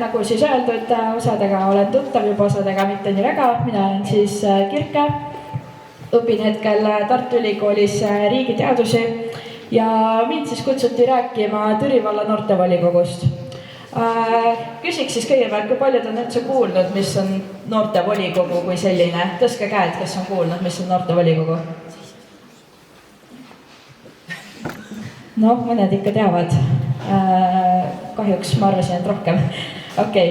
Nagu siis öeldud, osadega olen tuttav, juba osadega mitte nii väga. Mina olen siis Kirke, õpin hetkel Tartu Ülikoolis riigiteadusi ja mind siis kutsuti rääkima Türi valla noortevolikogust. Küsiks siis kõigepealt, kui paljud on üldse kuulnud, mis on noortevolikogu kui selline. Tõstke käed, kes on kuulnud, mis on noortevolikogu. No, mõned ikka teavad. Kahjuks ma arvasin, et rohkem. Okei.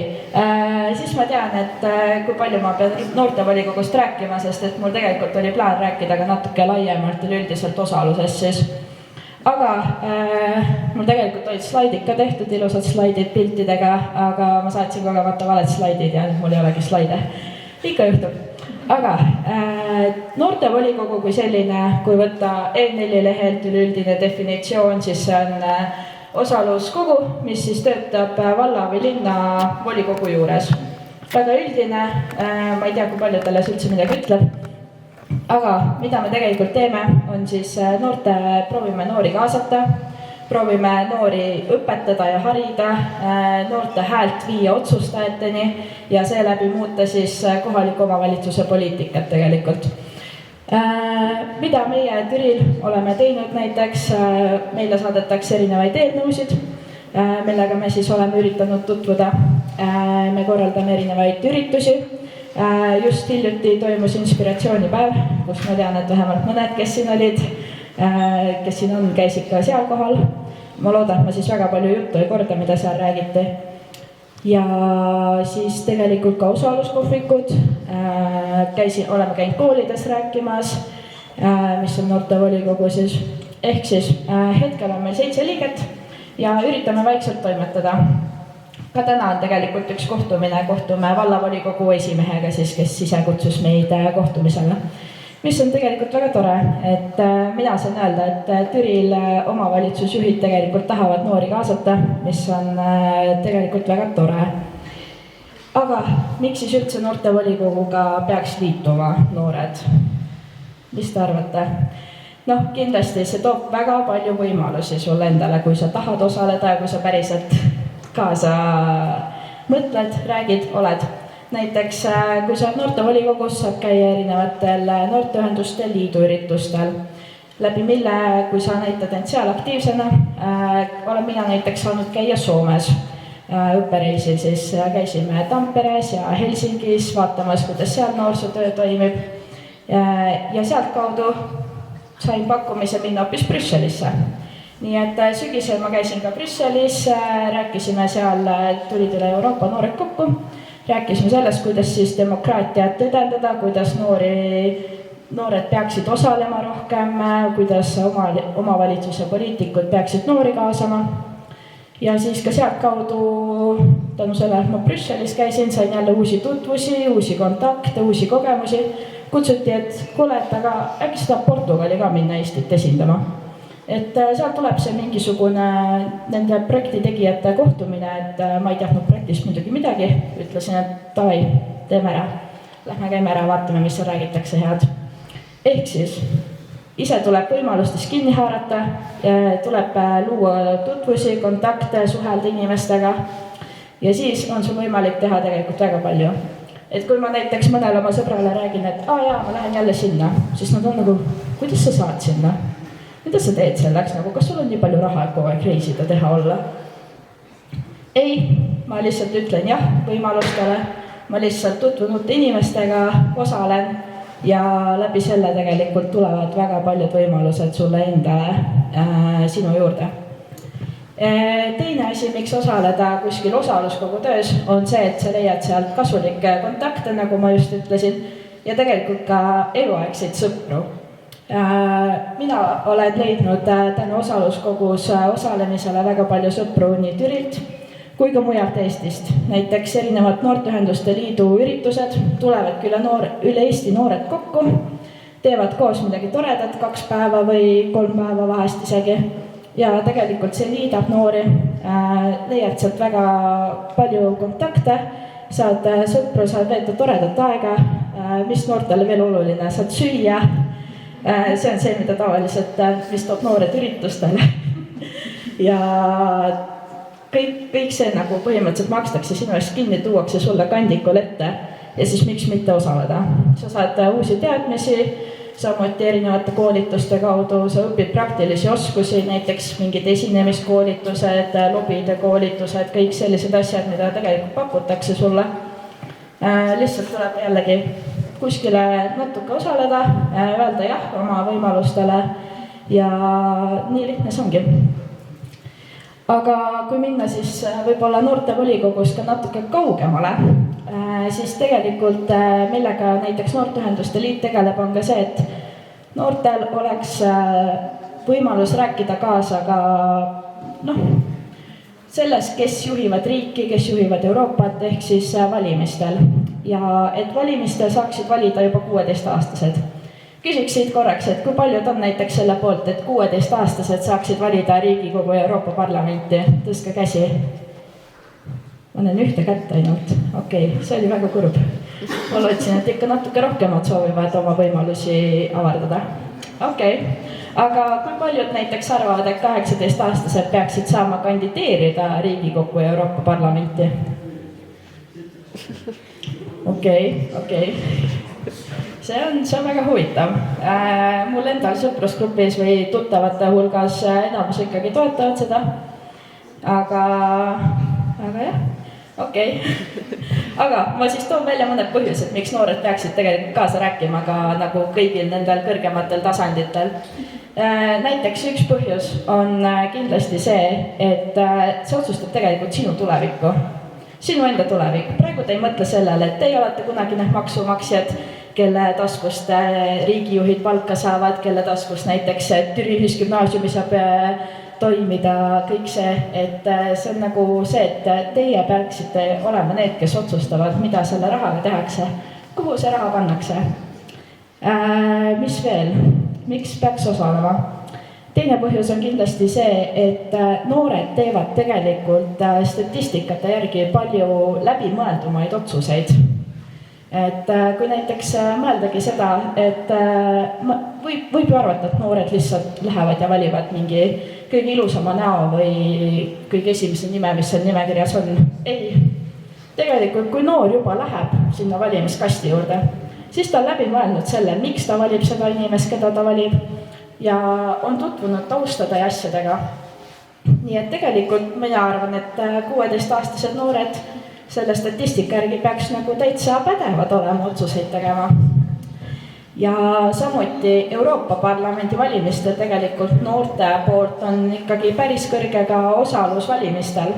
Siis ma tean, et kui palju ma pean noortevolikogust rääkima, sest et mul tegelikult oli plaan rääkida ka natuke laiemalt üleüldiselt osalusest siis. Aga mul tegelikult olid slaidid ka tehtud, ilusad slaidid piltidega, aga ma saatsin kogemata valed slaidid ja mul ei olegi slaide. Ikka juhtub. Aga noortevolikogu kui selline, kui võtta E4 lehelt üleüldine definitsioon, siis see on osaluskogu, mis siis töötab valla või linna volikogu juures. Väga üldine, ma ei tea, kui paljudele see üldse midagi ütleb. Aga mida me tegelikult teeme, on siis proovime noori kaasata, proovime noori õpetada ja harida, noorte häält viia otsustajateni ja seeläbi muuta siis kohaliku omavalitsuse poliitikat tegelikult. Mida meie Türil oleme teinud näiteks, meile saadetakse erinevaid eelnõusid, millega me siis oleme üritanud tutvuda. Me korraldame erinevaid üritusi. Just hiljuti toimus inspiratsioonipäev, kus ma tean, et vähemalt mõned, kes siin olid, kes siin on, käisid ka seal kohal. Ma loodan, et ma siis väga palju juttu ei korda, mida seal räägiti. Ja siis tegelikult ka osaluskohvikud. Oleme käinud koolides rääkimas, mis on noortevolikogu siis. Ehk siis hetkel on meil 7 liiget ja üritame vaikselt toimetada. Ka täna on tegelikult üks kohtumine, kohtume vallavolikogu esimehega siis, kes ise kutsus meid kohtumisele. Mis on tegelikult väga tore, et mina saan öelda, et Türil omavalitsusjuhid tegelikult tahavad noori kaasata, mis on tegelikult väga tore. Aga miks siis üldse noortevolikoguga peaks liituma noored? Mis te arvate? Noh, kindlasti see toob väga palju võimalusi sulle endale, kui sa tahad osaleda ja kui sa päriselt kaasa mõtled, räägid, oled. Näiteks, kui sa oled noortevolikogus, saab käia erinevatel noorteühenduste liidu üritustel, läbi mille, kui sa näitad end seal aktiivsena, olen mina näiteks saanud käia Soomes õppereisil, siis käisime Tamperes ja Helsingis vaatamas, kuidas seal noorsootöö toimib. Ja sealt kaudu sain pakkumise minna hoopis Brüsselisse. Nii et sügisel ma käisin ka Brüsselis, rääkisime seal, tulid üle Euroopa noored kokku. Rääkisime sellest, kuidas siis demokraatiat edendada, kuidas noored peaksid osalema rohkem, kuidas omavalitsuse poliitikud peaksid noori kaasama. Ja siis ka sealt kaudu, tänu sellele, et ma Brüsselis käisin, sain jälle uusi tutvusi, uusi kontakte, uusi kogemusi. Kutsuti, et kuule, et aga äkki seda Portugali ka minna Eestit esindama. Et seal tuleb see mingisugune nende projekti tegijate kohtumine, et ma ei teadnud projektist muidugi midagi. Ütlesin, et davai, teeme ära. Lähme käime ära, vaatame, mis seal räägitakse head. Ehk siis, ise tuleb võimalustes kinni haarata, tuleb luua tutvusi, kontakte, suhelda inimestega. Ja siis on sul võimalik teha tegelikult väga palju. Et kui ma näiteks mõnele oma sõbrale räägin, et jaa, ma lähen jälle sinna, siis nad on nagu, kuidas sa saad sinna? Mida sa teed selleks? Kas sul on nii palju raha, et kogu aeg reisida teha olla? Ei, ma lihtsalt ütlen jah võimalustele, ma lihtsalt tutvunud inimestega osalen ja läbi selle tegelikult tulevad väga paljud võimalused sulle endale sinu juurde. Teine asi, miks osaleda kuskil osaluskogu töös, on see, et sa leiad sealt kasulikke kontakte, nagu ma just ütlesin, ja tegelikult ka eluaegseid sõpru. Mina olen leidnud tänu osaluskogus osalemisele väga palju sõpru nii Türilt kui ka mujalt Eestist. Näiteks erinevad noorteühenduste liidu üritused tulevad üle Eesti noored kokku, teevad koos midagi toredat 2 päeva või 3 päeva vahest isegi. Ja tegelikult see liidab noori, leiad sealt väga palju kontakte, saad sõpru, saad veeta toredat aega, mis noortele veel oluline, saad süüa. See on see, mida tavaliselt, mis toob noored üritustele. Ja kõik see nagu põhimõtteliselt makstakse sinu eest kinni, tuuakse sulle kandikul ette ja siis miks mitte osaleda. Sa saad uusi teadmisi, samuti erinevate koolituste kaudu, sa õpid praktilisi oskusi, näiteks mingid esinemiskoolitused, lobide koolitused, kõik sellised asjad, mida tegelikult pakutakse sulle. Lihtsalt tuleb jällegi kuskile natuke osaleda, öelda jah oma võimalustele ja nii lihtne see ongi. Aga kui minna siis võib-olla noortevolikogus ka natuke kaugemale, siis tegelikult millega näiteks Noorteühenduste Liit tegeleb, on ka see, et noortel oleks võimalus rääkida kaasa ka selles, kes juhivad riiki, kes juhivad Euroopat, ehk siis valimistel. Ja et valimistel saaksid valida juba 16-aastased. Küsiksid korraks, et kui paljud on näiteks selle poolt, et 16-aastased saaksid valida Riigikogu ja Euroopa Parlamenti? Tõstke käsi. Ma näen ühte kätt ainult. Okei, see oli väga kurb. Ma lootsin, et ikka natuke rohkemad soovivad oma võimalusi avardada. Okei. Aga kui paljud näiteks arvavad, et 18-aastased peaksid saama kandideerida Riigikokku ja Euroopa Parlamenti? Okei. See on väga huvitav. Mul endal sõprusgrupis või tuttavate hulgas enamus ikkagi toetavad seda. Aga jah, okei. Aga ma siis toon välja mõned põhjused, miks noored peaksid tegelikult kaasa rääkima ka nagu kõigil nendel kõrgematel tasanditel. Näiteks üks põhjus on kindlasti see, et see otsustab tegelikult sinu tulevikku. Sinu enda tulevik. Praegu te ei mõtle sellele, et teie olete kunagi need maksumaksjad, kelle taskust riigijuhid palka saavad, kelle taskust näiteks Türi Ühisgümnaasiumi saab toimida, kõik see, et see on nagu see, et teie peaksite olema need, kes otsustavad, mida selle rahaga tehakse, kuhu see raha pannakse. Mis veel? Miks peaks osalema? Teine põhjus on kindlasti see, et noored teevad tegelikult statistikate järgi palju läbimõeldumaid otsuseid. Et kui näiteks mõeldagi seda, et võib ju arvata, et noored lihtsalt lähevad ja valivad mingi kõige ilusama näo või kõige esimese nime, mis seal nimekirjas on. Ei, tegelikult kui noor juba läheb sinna valimiskasti juurde, siis ta on läbi mõelnud selle, miks ta valib seda inimest, keda ta valib ja on tutvunud taustada ja asjadega. Nii et tegelikult mina arvan, et 16-aastased noored selle statistika järgi peaks nagu täitsa pädevad olema otsuseid tegema. Ja samuti Euroopa Parlamendi valimistel tegelikult noorte poolt on ikkagi päris kõrge ka osalus valimistel.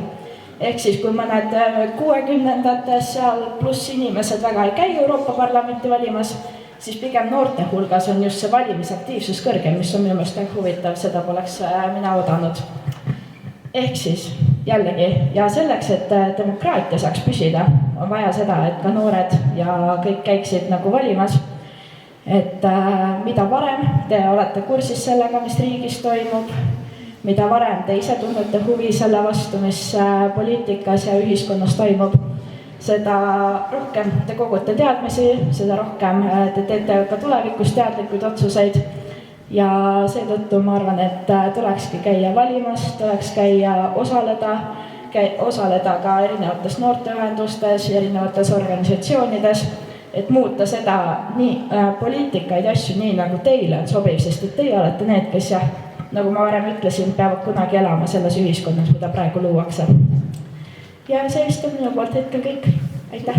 Ehk siis kui mõned 60-ndates seal pluss inimesed väga ei käi Euroopa Parlamenti valimas, siis pigem noorte hulgas on just see valimisaktiivsus kõrgem, mis on minu meelest väga huvitav, seda poleks mina oodanud. Ehk siis jällegi, ja selleks, et demokraatia saaks püsida, on vaja seda, et ka noored ja kõik käiksid nagu valimas. Et mida varem te olete kursis sellega, mis riigis toimub, mida varem te ise tunnete huvi selle vastu, mis poliitikas ja ühiskonnas toimub, seda rohkem te kogute teadmisi, seda rohkem te teete ka tulevikus teadlikuid otsuseid. Ja seetõttu ma arvan, et tulekski käia valimas, tuleks käia osaleda ka erinevates noorteühendustes, erinevates organisatsioonides, et muuta seda poliitikaid asju nii, nagu teile on sobiv, sest et teie olete need, kes nagu ma varem ütlesin, peavad kunagi elama selles ühiskonnas, mida praegu luuakse. Ja see vist on minu poolt hetkel kõik. Aitäh!